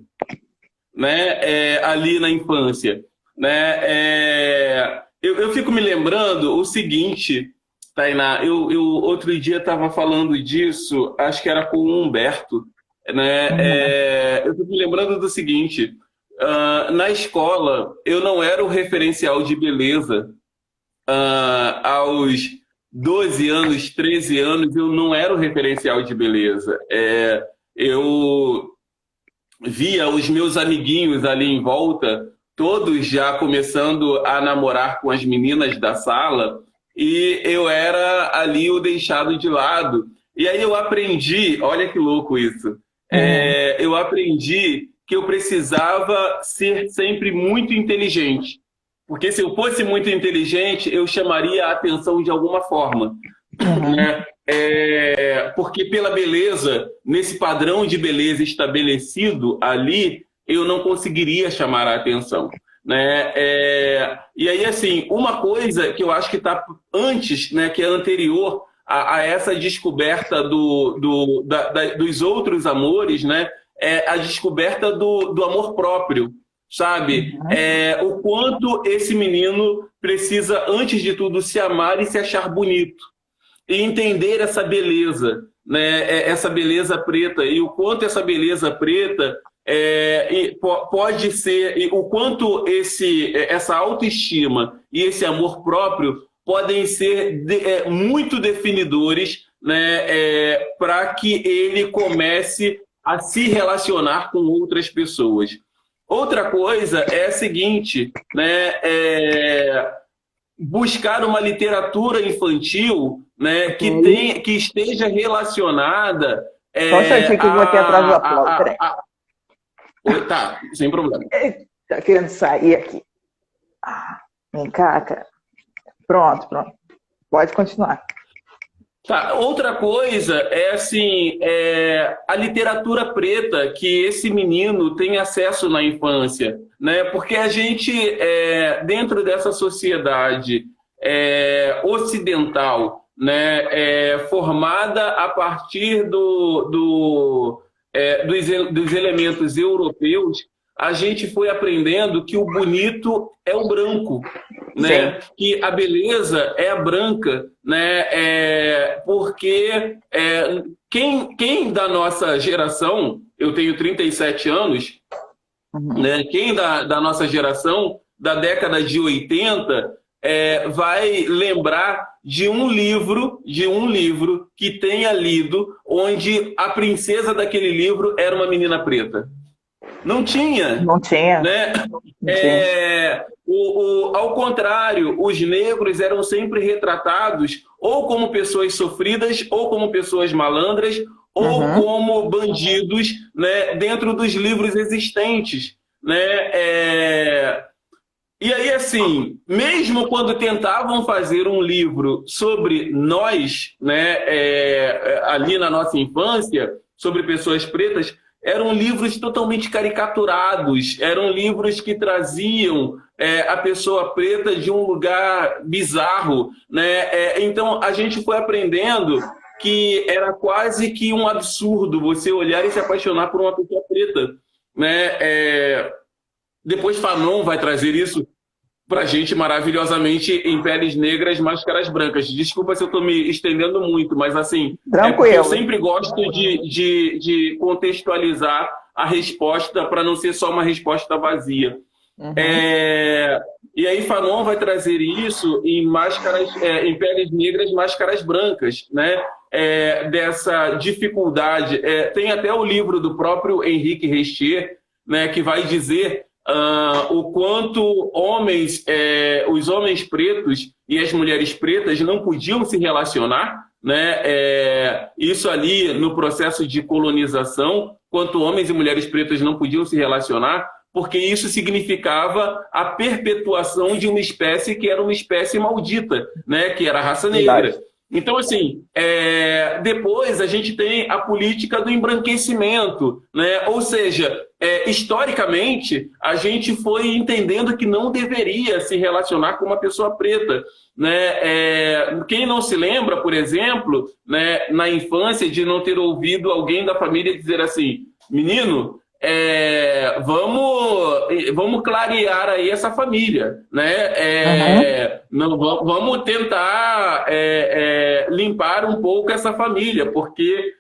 né? Ali na infância, né? Eu fico me lembrando o seguinte, Tainá, eu outro dia estava falando disso, acho que era com o Humberto, né? Eu fico me lembrando do seguinte, na escola eu não era o referencial de beleza. Aos 12 anos, 13 anos, eu não era o referencial de beleza. Eu via os meus amiguinhos ali em volta, todos já começando a namorar com as meninas da sala, e eu era ali o deixado de lado. E aí eu aprendi, olha que louco isso, eu aprendi que eu precisava ser sempre muito inteligente. Porque se eu fosse muito inteligente, eu chamaria a atenção de alguma forma. Né? Porque pela beleza, nesse padrão de beleza estabelecido ali, eu não conseguiria chamar a atenção. Né? E aí, assim, uma coisa que eu acho que está antes, né, que é anterior a essa descoberta dos outros amores, né, é a descoberta do amor próprio. Sabe? O quanto esse menino precisa, antes de tudo, se amar e se achar bonito. E entender essa beleza, né? Essa beleza preta. E o quanto essa beleza preta pode ser... E o quanto essa autoestima e esse amor próprio podem ser muito definidores, né? Para que ele comece a se relacionar com outras pessoas. Outra coisa é a seguinte, né, buscar uma literatura infantil, né, que esteja relacionada... Só um instantinho que eu vou aqui atrás do aplauso, peraí. Tá, sem problema. Tá querendo sair aqui. Vem cá, cara. Pronto. Pode continuar. Tá. Outra coisa é assim, a literatura preta que esse menino tem acesso na infância, né? Porque a gente, dentro dessa sociedade ocidental, né, formada a partir dos elementos europeus, a gente foi aprendendo que o bonito é o branco, Sim. né? Que a beleza é a branca, né? Porque quem da nossa geração, eu tenho 37 anos, Uhum. né? Quem da nossa geração, da década de 80, vai lembrar de um livro que tenha lido, onde a princesa daquele livro era uma menina preta. Não tinha, Não tinha, né? não tinha. Ao contrário, os negros eram sempre retratados ou como pessoas sofridas, ou como pessoas malandras, ou Uhum. como bandidos, né, dentro dos livros existentes, né? E aí, assim, mesmo quando tentavam fazer um livro sobre nós, né, ali na nossa infância, sobre pessoas pretas, eram livros totalmente caricaturados, eram livros que traziam a pessoa preta de um lugar bizarro, né? Então, a gente foi aprendendo que era quase que um absurdo você olhar e se apaixonar por uma pessoa preta, né? Depois Fanon vai trazer isso pra gente maravilhosamente em Peles Negras, Máscaras Brancas. Desculpa se eu estou me estendendo muito, mas assim, é porque eu Tranquilo. sempre gosto de contextualizar a resposta para não ser só uma resposta vazia. Uhum. É, E aí Fanon vai trazer isso em em Peles Negras, Máscaras Brancas, né? Dessa dificuldade. Tem até o livro do próprio Henrique Restier, né, que vai dizer o quanto os homens pretos e as mulheres pretas não podiam se relacionar, né? Isso ali no processo de colonização, quanto homens e mulheres pretas não podiam se relacionar, porque isso significava a perpetuação de uma espécie que era uma espécie maldita, né? Que era a raça Verdade. negra. Então, assim, depois a gente tem a política do embranquecimento, né? Ou seja, historicamente, a gente foi entendendo que não deveria se relacionar com uma pessoa preta, né? Quem não se lembra, por exemplo, né, na infância, de não ter ouvido alguém da família dizer assim, menino, vamos clarear aí essa família, né? Uhum. Não, vamos tentar limpar um pouco essa família, porque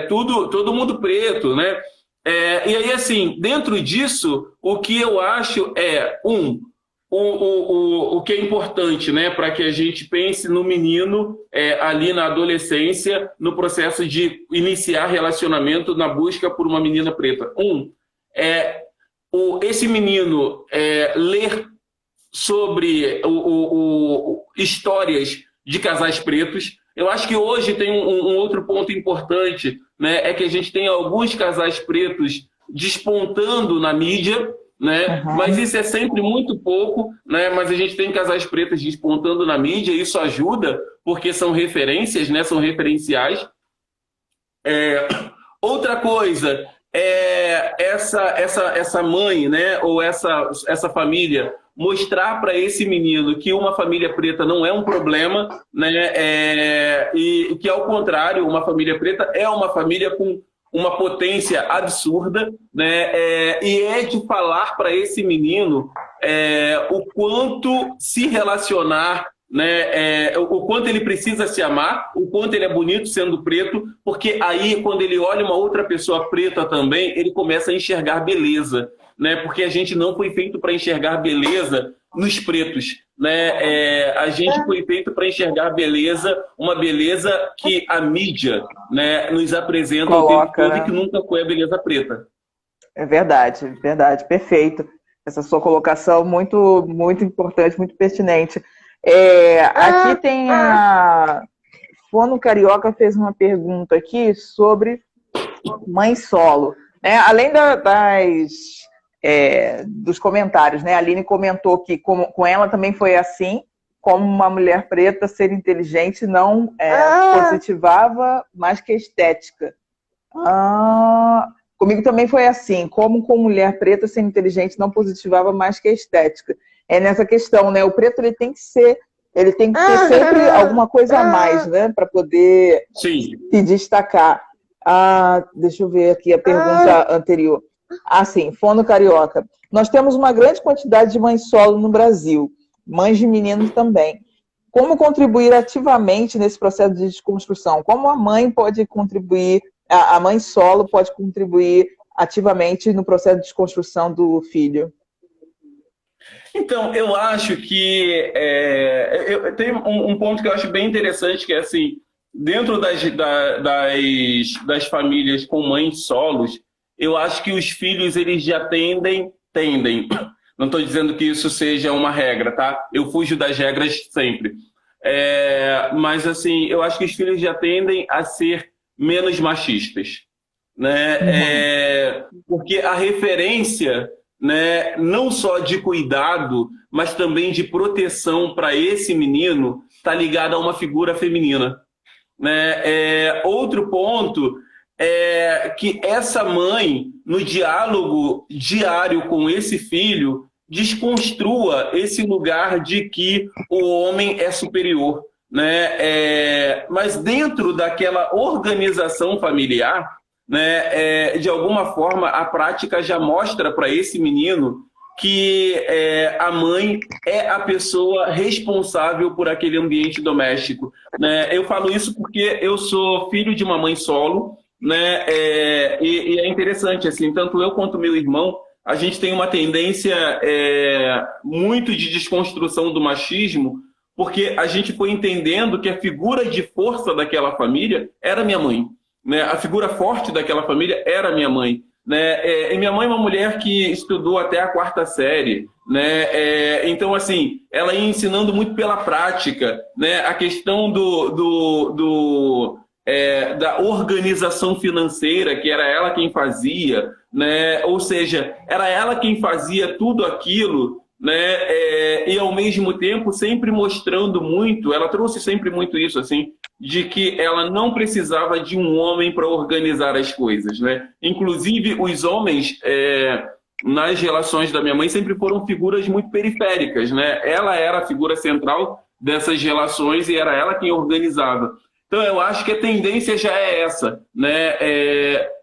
todo mundo preto, né? E aí, assim, dentro disso, o que eu acho o que é importante, né, para que a gente pense no menino ali na adolescência, no processo de iniciar relacionamento na busca por uma menina preta. Esse menino ler sobre histórias de casais pretos. Eu acho que hoje tem um outro ponto importante, né, é que a gente tem alguns casais pretos despontando na mídia, né, mas Uhum. isso é sempre muito pouco, né, mas a gente tem casais pretos despontando na mídia, e isso ajuda porque são referências, né, são referenciais. Outra coisa é essa mãe, né, ou essa família mostrar para esse menino que uma família preta não é um problema, né, e que ao contrário, uma família preta é uma família com uma potência absurda, né, e de falar para esse menino o quanto se relacionar, né, o quanto ele precisa se amar, o quanto ele é bonito sendo preto, porque aí, quando ele olha uma outra pessoa preta também, ele começa a enxergar beleza, né? Porque a gente não foi feito para enxergar beleza nos pretos, né? A gente foi feito para enxergar beleza, uma beleza que a mídia, né, nos apresenta o tempo Coloca, todo e que né? nunca foi a beleza preta. É verdade, perfeito. Essa sua colocação muito, muito importante, muito pertinente. Aqui tem a Fono Carioca fez uma pergunta aqui sobre mãe solo, né? Além dos comentários, né? A Aline comentou que com ela também foi assim, como uma mulher preta ser inteligente não positivava mais que estética. Comigo também foi assim, como com mulher preta ser inteligente não positivava mais que estética. É nessa questão, né? O preto ele tem que ter sempre alguma coisa a mais, né? Para poder se destacar. Deixa eu ver aqui a pergunta anterior. Sim, Fono Carioca. Nós temos uma grande quantidade de mães solo no Brasil, mães de meninos também. Como contribuir ativamente nesse processo de desconstrução? Como a mãe pode contribuir, a mãe solo pode contribuir ativamente no processo de desconstrução do filho? Então, eu acho que tem um ponto que eu acho bem interessante, que é assim, dentro das famílias com mães solos, eu acho que os filhos eles já tendem, não estou dizendo que isso seja uma regra, tá? Eu fujo das regras sempre. Mas assim, eu acho que os filhos já tendem a ser menos machistas, né? Porque a referência, né, não só de cuidado, mas também de proteção para esse menino, está ligada a uma figura feminina, né? Outro ponto é que essa mãe, no diálogo diário com esse filho, desconstrua esse lugar de que o homem é superior, né? Mas dentro daquela organização familiar, né, de alguma forma a prática já mostra para esse menino que a mãe é a pessoa responsável por aquele ambiente doméstico, né? Eu falo isso porque eu sou filho de uma mãe solo, né? E é interessante, assim, tanto eu quanto meu irmão, a gente tem uma tendência muito de desconstrução do machismo, porque a gente foi entendendo que a figura de força daquela família era minha mãe, né? A figura forte daquela família era minha mãe, né? E minha mãe é uma mulher que estudou até a 4ª série, né? Então, assim, ela ia ensinando muito pela prática, né? A questão da organização financeira, que era ela quem fazia, né? Ou seja, era ela quem fazia tudo aquilo, né? E ao mesmo tempo sempre mostrando muito, ela trouxe sempre muito isso, assim, de que ela não precisava de um homem para organizar as coisas, né? Inclusive, os homens, nas relações da minha mãe, sempre foram figuras muito periféricas, né? Ela era a figura central dessas relações e era ela quem organizava. Então, eu acho que a tendência já é essa, né?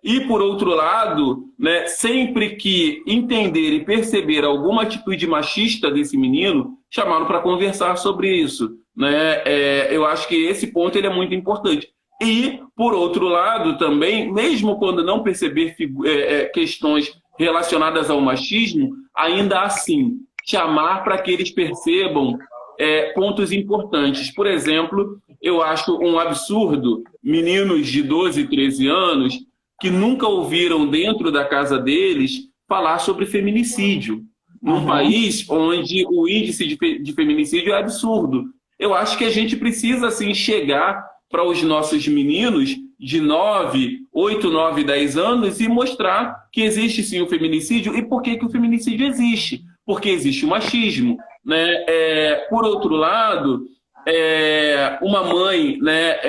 E, por outro lado, né, sempre que entender e perceber alguma atitude machista desse menino, chamá-lo para conversar sobre isso, né? Eu acho que esse ponto ele é muito importante. E, por outro lado, também, mesmo quando não perceber questões relacionadas ao machismo, ainda assim, chamar para que eles percebam pontos importantes. Por exemplo, eu acho um absurdo meninos de 12, 13 anos que nunca ouviram dentro da casa deles falar sobre feminicídio, num país onde o índice de feminicídio é absurdo. Eu acho que a gente precisa, assim, chegar para os nossos meninos de 8, 9, 10 anos e mostrar que existe, sim, o feminicídio e por que o feminicídio existe. Porque existe o machismo, né? Por outro lado, uma mãe, né,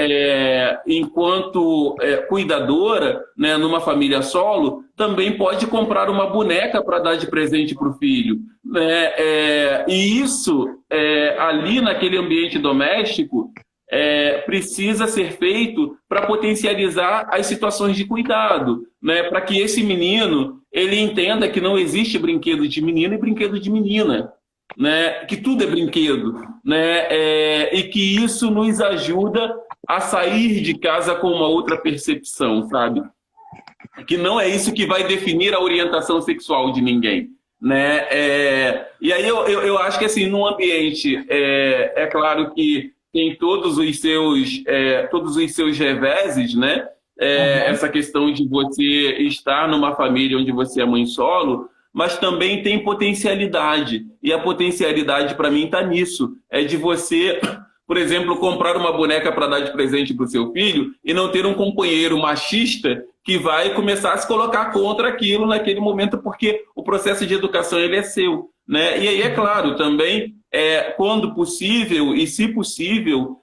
enquanto cuidadora, né, numa família solo, também pode comprar uma boneca para dar de presente para o filho, né? E isso, ali naquele ambiente doméstico, precisa ser feito para potencializar as situações de cuidado, né? Para que esse menino ele entenda que não existe brinquedo de menino e brinquedo de menina, né? Que tudo é brinquedo, né? E que isso nos ajuda a sair de casa com uma outra percepção, sabe? Que não é isso que vai definir a orientação sexual de ninguém, né? E aí eu acho que, assim, num ambiente, é claro que tem todos os seus reveses, né? Essa questão de você estar numa família onde você é mãe solo, mas também tem potencialidade. E a potencialidade, para mim, está nisso. É de você, por exemplo, comprar uma boneca para dar de presente para o seu filho e não ter um companheiro machista que vai começar a se colocar contra aquilo naquele momento, porque o processo de educação ele é seu, né? E aí, é claro, também quando possível, e se possível,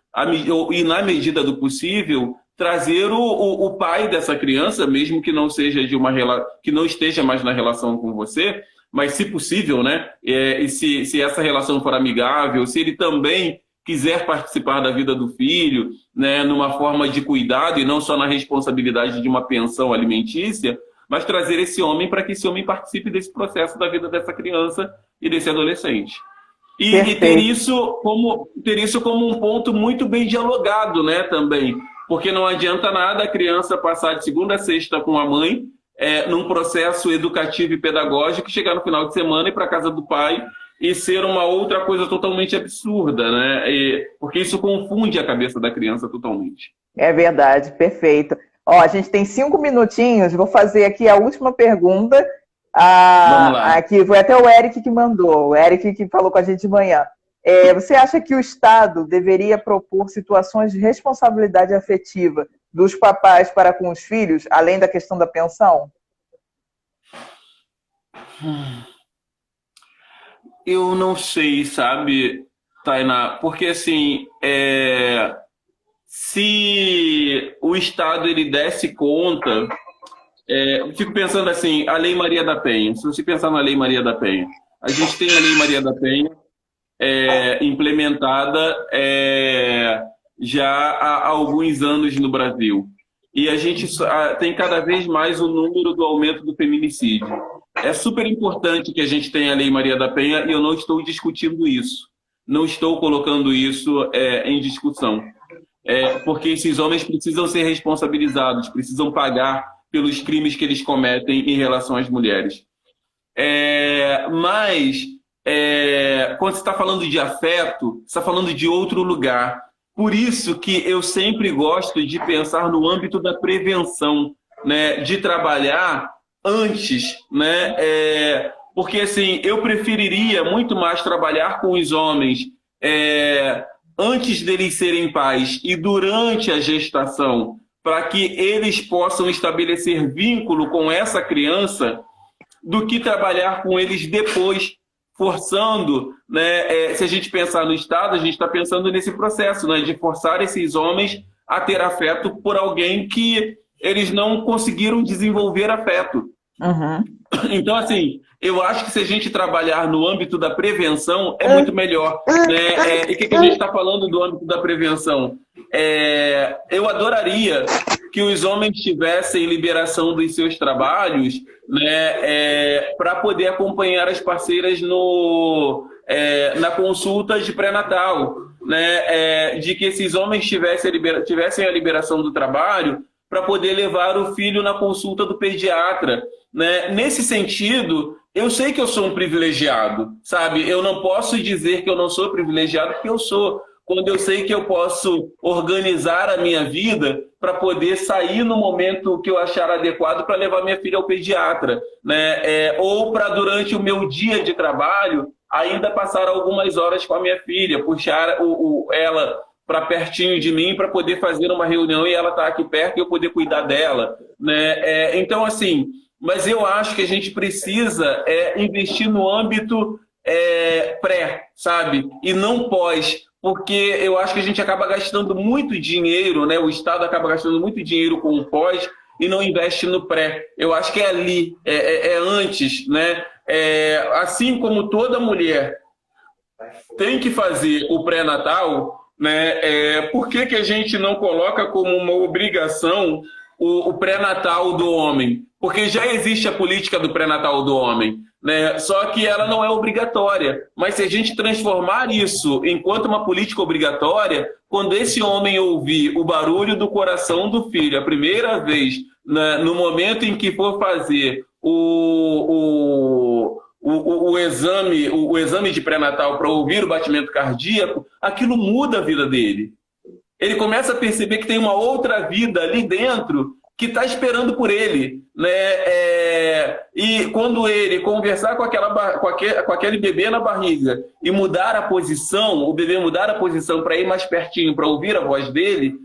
e na medida do possível, trazer o pai dessa criança, mesmo que não seja que não esteja mais na relação com você, mas se possível, né? E se essa relação for amigável, se ele também quiser participar da vida do filho, né, numa forma de cuidado e não só na responsabilidade de uma pensão alimentícia, mas trazer esse homem para que esse homem participe desse processo da vida dessa criança e desse adolescente. E ter isso como um ponto muito bem dialogado, né, também. Porque não adianta nada a criança passar de segunda a sexta com a mãe, num processo educativo e pedagógico, chegar no final de semana e ir para a casa do pai e ser uma outra coisa totalmente absurda, né? Porque isso confunde a cabeça da criança totalmente. É verdade, perfeito. Ó, a gente tem 5 minutinhos, vou fazer aqui a última pergunta. Vamos lá. Aqui foi até o Eric que mandou, o Eric que falou com a gente de manhã. Você acha que o Estado deveria propor situações de responsabilidade afetiva dos papais para com os filhos, além da questão da pensão? Eu não sei, sabe, Tainá? Porque, assim, se o Estado ele desse conta... eu fico pensando assim, a Lei Maria da Penha. Se você pensar na Lei Maria da Penha, a gente tem a Lei Maria da Penha implementada já há alguns anos no Brasil. E a gente tem cada vez mais o número do aumento do feminicídio. É super importante que a gente tenha a Lei Maria da Penha e eu não estou discutindo isso. Não estou colocando isso em discussão. Porque esses homens precisam ser responsabilizados, precisam pagar pelos crimes que eles cometem em relação às mulheres. Mas, quando você está falando de afeto, você está falando de outro lugar. Por isso que eu sempre gosto de pensar no âmbito da prevenção, né? De trabalhar antes, né? Porque, assim, eu preferiria muito mais trabalhar com os homens antes deles serem pais e durante a gestação, para que eles possam estabelecer vínculo com essa criança, do que trabalhar com eles depois, forçando, né? Se a gente pensar no Estado, a gente está pensando nesse processo, né? De forçar esses homens a ter afeto por alguém que eles não conseguiram desenvolver afeto. Uhum. Então, assim, eu acho que se a gente trabalhar no âmbito da prevenção, é muito melhor, né? E o que a gente está falando do âmbito da prevenção? Eu adoraria que os homens tivessem liberação dos seus trabalhos, né, para poder acompanhar as parceiras na consulta de pré-natal, né, de que esses homens tivessem a liberação do trabalho para poder levar o filho na consulta do pediatra, né? Nesse sentido, eu sei que eu sou um privilegiado, sabe? Eu não posso dizer que eu não sou privilegiado, porque eu sou. Quando eu sei que eu posso organizar a minha vida para poder sair no momento que eu achar adequado para levar minha filha ao pediatra, né? Ou para, durante o meu dia de trabalho, ainda passar algumas horas com a minha filha, puxar ela para pertinho de mim para poder fazer uma reunião e ela tá aqui perto e eu poder cuidar dela, né? Então, assim, mas eu acho que a gente precisa investir no âmbito pré, sabe? E não pós, porque eu acho que a gente acaba gastando muito dinheiro, né? O Estado acaba gastando muito dinheiro com o pós e não investe no pré. Eu acho que é ali, antes, né? Assim como toda mulher tem que fazer o pré-natal, né? Por que a gente não coloca como uma obrigação o pré-natal do homem? Porque já existe a política do pré-natal do homem, né? Só que ela não é obrigatória. Mas se a gente transformar isso enquanto uma política obrigatória, quando esse homem ouvir o barulho do coração do filho a primeira vez, né, no momento em que for fazer o exame de pré-natal para ouvir o batimento cardíaco, aquilo muda a vida dele. Ele começa a perceber que tem uma outra vida ali dentro que está esperando por ele, né? E quando ele conversar com aquele bebê na barriga e mudar a posição, o bebê mudar a posição para ir mais pertinho, para ouvir a voz dele,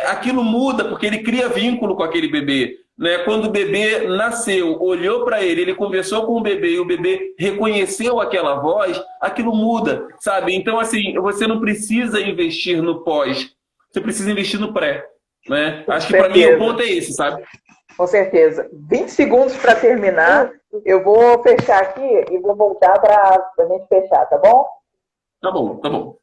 aquilo muda, porque ele cria vínculo com aquele bebê, né? Quando o bebê nasceu, olhou para ele, ele conversou com o bebê e o bebê reconheceu aquela voz, aquilo muda, sabe? Então, assim, você não precisa investir no pós, você precisa investir no pré, né? Acho que para mim o ponto é esse, sabe? Com certeza. 20 segundos para terminar. Eu vou fechar aqui e vou voltar para a gente fechar, tá bom? Tá bom, tá bom.